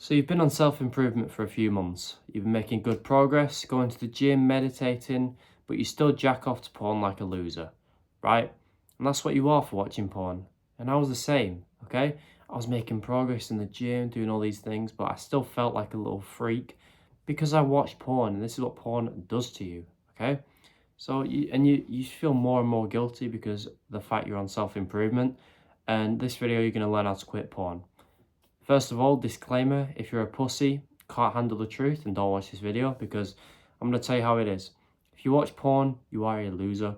So you've been on self-improvement for a few months. You've been making good progress, going to the gym, meditating, but you still jack off to porn like a loser, right? And that's what you are for watching porn. And I was the same, okay? I was making progress in the gym, doing all these things, but I still felt like a little freak because I watched porn, and this is what porn does to you, okay? So you feel more and more guilty because the fact you're on self-improvement. And this video, you're going to learn how to quit porn. First of all, disclaimer, if you're a pussy, can't handle the truth, and don't watch this video because I'm going to tell you how it is. If you watch porn, you are a loser.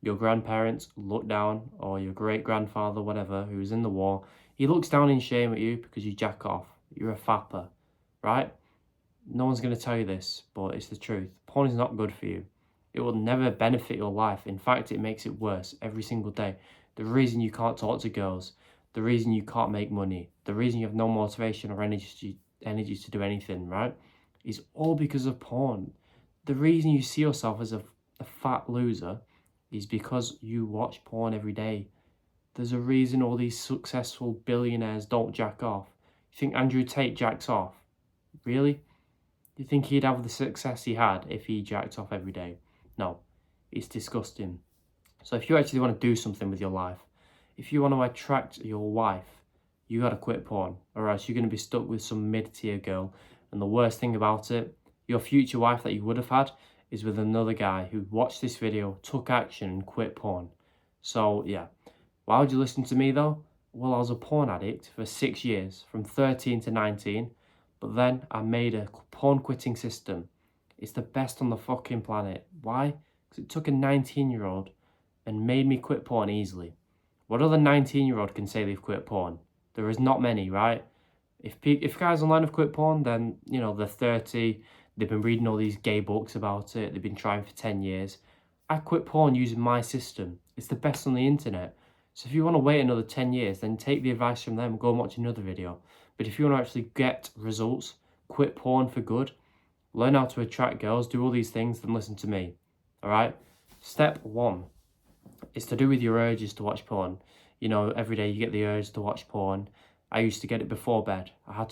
Your grandparents look down, or your great-grandfather, whatever, who was in the war, he looks down in shame at you because you jack off. You're a fapper, right? No one's going to tell you this, but it's the truth. Porn is not good for you. It will never benefit your life. In fact, it makes it worse every single day. The reason you can't talk to girls, the reason you can't make money, the reason you have no motivation or energy to do anything, right, is all because of porn. The reason you see yourself as a fat loser is because you watch porn every day. There's a reason all these successful billionaires don't jack off. You think Andrew Tate jacks off? Really? Do you think he'd have the success he had if he jacked off every day? No, it's disgusting. So if you actually want to do something with your life, if you want to attract your wife, you got to quit porn, or else you're going to be stuck with some mid-tier girl. And the worst thing about it, your future wife that you would have had is with another guy who watched this video, took action, and quit porn. So yeah, why would you listen to me though? Well, I was a porn addict for 6 years, from 13 to 19, but then I made a porn quitting system. It's the best on the fucking planet. Why? Because it took a 19-year-old and made me quit porn easily. What other 19-year-old can say they've quit porn? There is not many, right? If guys online have quit porn, then, you know, they're 30, they've been reading all these gay books about it, they've been trying for 10 years. I quit porn using my system. It's the best on the internet. So if you want to wait another 10 years, then take the advice from them, go and watch another video. But if you want to actually get results, quit porn for good, learn how to attract girls, do all these things, then listen to me, all right? Step 1. It's to do with your urges to watch porn. You know, every day you get the urge to watch porn. I used to get it before bed. I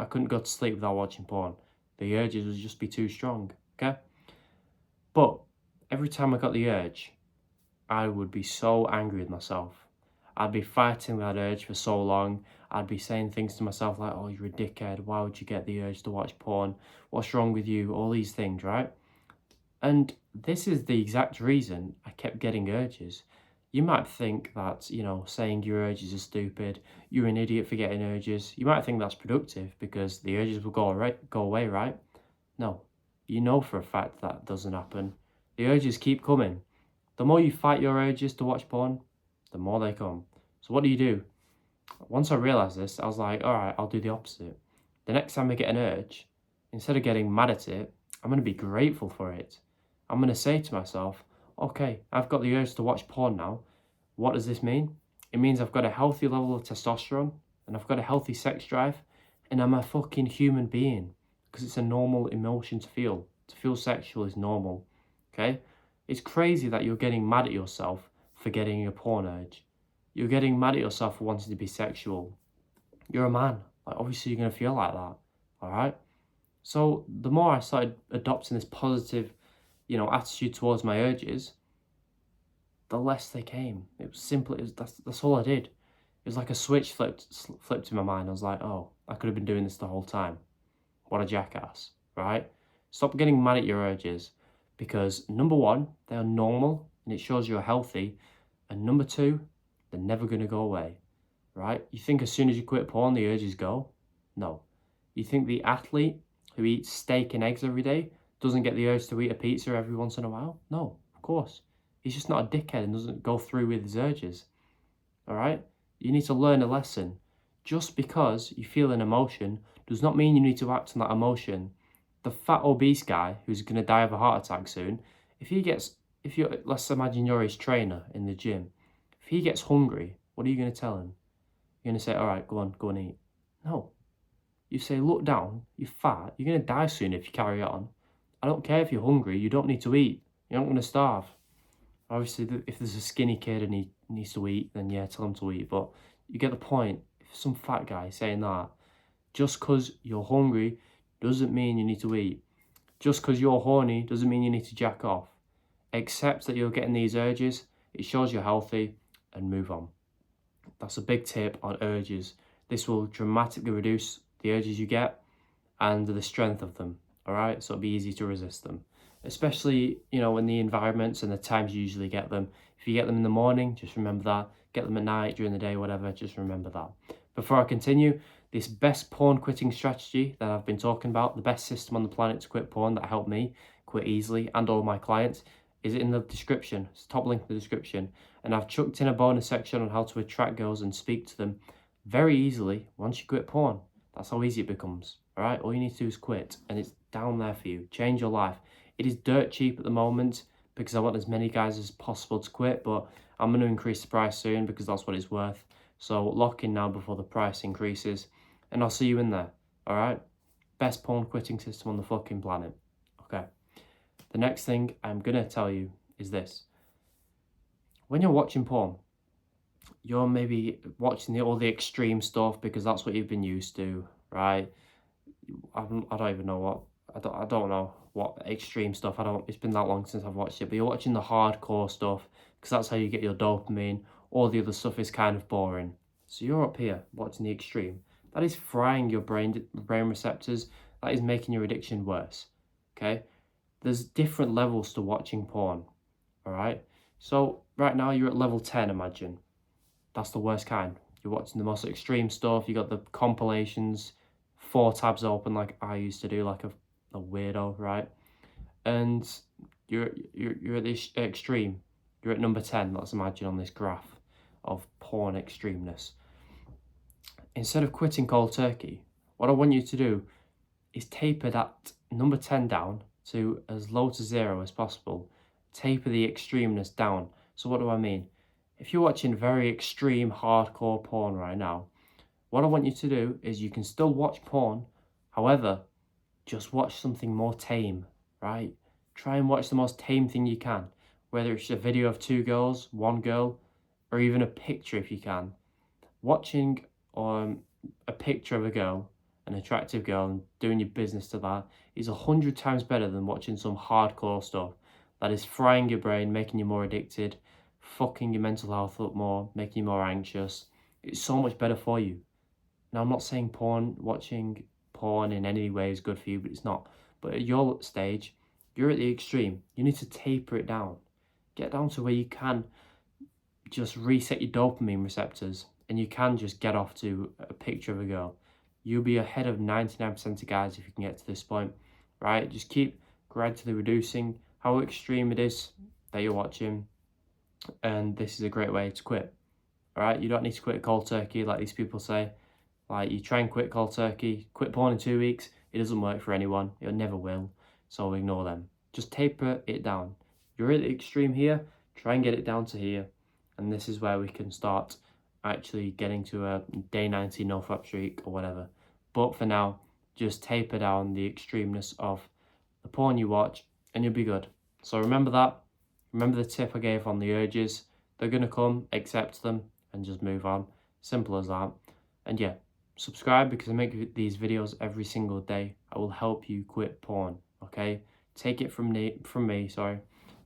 couldn't go to sleep without watching porn. The urges would just be too strong, okay? But every time I got the urge, I would be so angry with myself. I'd be fighting that urge for so long. I'd be saying things to myself like, oh, you're a dickhead. Why would you get the urge to watch porn? What's wrong with you? All these things, right? And this is the exact reason I kept getting urges. You might think that, you know, saying your urges are stupid, you're an idiot for getting urges. You might think that's productive because the urges will go away, right? No, you know for a fact that doesn't happen. The urges keep coming. The more you fight your urges to watch porn, the more they come. So what do? Once I realised this, I was like, all right, I'll do the opposite. The next time I get an urge, instead of getting mad at it, I'm going to be grateful for it. I'm going to say to myself, okay, I've got the urge to watch porn now. What does this mean? It means I've got a healthy level of testosterone, and I've got a healthy sex drive, and I'm a fucking human being, because it's a normal emotion to feel. To feel sexual is normal, okay? It's crazy that you're getting mad at yourself for getting a porn urge. You're getting mad at yourself for wanting to be sexual. You're a man. Like, obviously you're going to feel like that, all right? So the more I started adopting this positive, attitude towards my urges, the less they came. It was simple. That's all I did. It was like a switch flipped in my mind. I was like, oh, I could have been doing this the whole time. What a jackass, right? Stop getting mad at your urges because number one, they are normal and it shows you're healthy. And number two, they're never going to go away, right? You think as soon as you quit porn, the urges go? No. You think the athlete who eats steak and eggs every day doesn't get the urge to eat a pizza every once in a while? No, of course. He's just not a dickhead and doesn't go through with his urges, all right? You need to learn a lesson. Just because you feel an emotion does not mean you need to act on that emotion. The fat obese guy who's going to die of a heart attack soon, let's imagine you're his trainer in the gym. If he gets hungry, what are you going to tell him? You're going to say, all right, go and eat. No. You say, look down, you're fat, you're going to die soon if you carry on. I don't care if you're hungry, you don't need to eat. You're not going to starve. Obviously, if there's a skinny kid and he needs to eat, then yeah, tell him to eat. But you get the point. If some fat guy saying that, Just because you're hungry doesn't mean you need to eat. Just because you're horny doesn't mean you need to jack off. Accept that you're getting these urges, it shows you're healthy, and move on. That's a big tip on urges. This will dramatically reduce the urges you get and the strength of them, all right? So it'll be easy to resist them, especially, in the environments and the times you usually get them. If you get them in the morning, just remember that. Get them at night, during the day, whatever, just remember that. Before I continue, this best porn quitting strategy that I've been talking about, the best system on the planet to quit porn that helped me quit easily and all my clients, is in the description. It's the top link in the description. And I've chucked in a bonus section on how to attract girls and speak to them very easily once you quit porn. That's how easy it becomes, all right? All you need to do is quit, and it's down there for you. Change your life. It is dirt cheap at the moment because I want as many guys as possible to quit, but I'm going to increase the price soon because that's what it's worth. So lock in now before the price increases, and I'll see you in there, all right? Best porn quitting system on the fucking planet, okay? The next thing I'm going to tell you is this. When you're watching porn, you're maybe watching all the extreme stuff because that's what you've been used to, right? I don't even know what, I don't know what extreme stuff, it's been that long since I've watched it, but you're watching the hardcore stuff because that's how you get your dopamine. All the other stuff is kind of boring. So you're up here watching the extreme. That is frying your brain receptors. That is making your addiction worse, okay? There's different levels to watching porn, all right? So right now you're at level 10, imagine. That's the worst kind. You're watching the most extreme stuff. You got the compilations, 4 tabs open like I used to do, like a weirdo, right? And you're at this extreme. You're at number 10, let's imagine, on this graph of porn extremeness. Instead of quitting cold turkey, what I want you to do is taper that number 10 down to as low to 0 as possible. Taper the extremeness down. So what do I mean? If you're watching very extreme hardcore porn right now, what I want you to do is you can still watch porn, however, just watch something more tame, right? Try and watch the most tame thing you can, whether it's a video of 2 girls, 1 girl, or even a picture if you can. Watching a picture of a girl, an attractive girl, and doing your business to that is 100 times better than watching some hardcore stuff that is frying your brain, making you more addicted, fucking your mental health up more, making you more anxious. It's so much better for you. Now, I'm not saying watching porn in any way is good for you, but it's not. But at your stage, you're at the extreme. You need to taper it down. Get down to where you can just reset your dopamine receptors and you can just get off to a picture of a girl. You'll be ahead of 99% of guys if you can get to this point, right? Just keep gradually reducing how extreme it is that you're watching, and this is a great way to quit, all right? You don't need to quit cold turkey like these people say. Like, you try and quit cold turkey, quit porn in 2 weeks, it doesn't work for anyone. It never will, so ignore them. Just taper it down. You're at the extreme here, try and get it down to here, and this is where we can start actually getting to a day 90 no fap streak or whatever. But for now, just taper down the extremeness of the porn you watch and you'll be good. So remember that. Remember the tip I gave on the urges. They're going to come, accept them, and just move on. Simple as that. And yeah, subscribe because I make these videos every single day. I will help you quit porn, okay? Take it from me, sorry.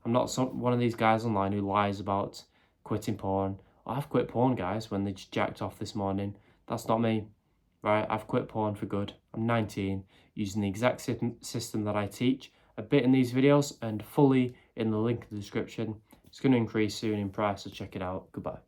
I'm not one of these guys online who lies about quitting porn. I've quit porn, guys, when they just jacked off this morning. That's not me, right? I've quit porn for good. I'm 19, using the exact system that I teach, a bit in these videos and fully in the link in the description. It's going to increase soon in price, so check it out. Goodbye.